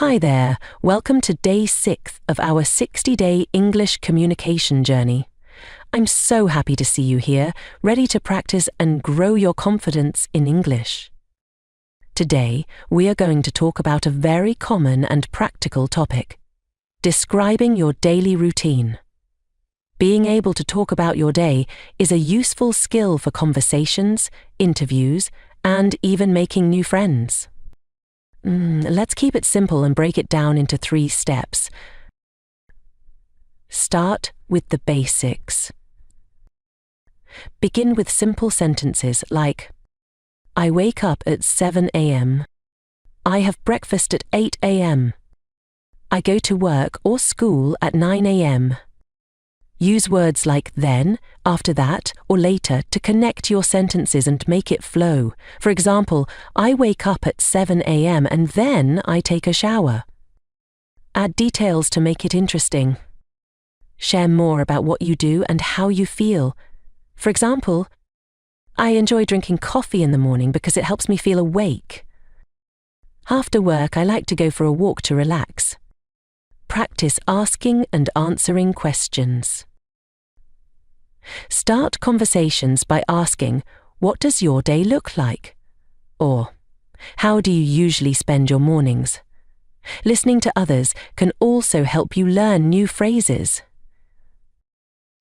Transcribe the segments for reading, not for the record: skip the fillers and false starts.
Hi there, welcome to day 6 of our 60-day English communication journey. I'm so happy to see you here, ready to practice and grow your confidence in English. Today, we are going to talk about a very common and practical topic: describing your daily routine. Being able to talk about your day is a useful skill for conversations, interviews, and even making new friends. Let's keep it simple and break it down into 3 steps. Start with the basics. Begin with simple sentences like, I wake up at 7 a.m. I have breakfast at 8 a.m. I go to work or school at 9 a.m. Use words like then, after that, or later to connect your sentences and make it flow. For example, I wake up at 7 a.m. and then I take a shower. Add details to make it interesting. Share more about what you do and how you feel. For example, I enjoy drinking coffee in the morning because it helps me feel awake. After work, I like to go for a walk to relax. Practice asking and answering questions. Start conversations by asking, what does your day look like? Or, how do you usually spend your mornings? Listening to others can also help you learn new phrases.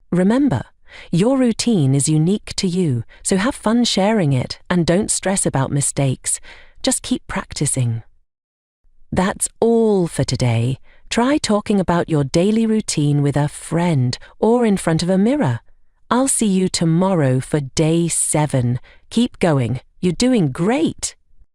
Remember, your routine is unique to you, so have fun sharing it and don't stress about mistakes. Just keep practicing. That's all for today. Try talking about your daily routine with a friend or in front of a mirror. I'll see you tomorrow for day 7. Keep going. You're doing great.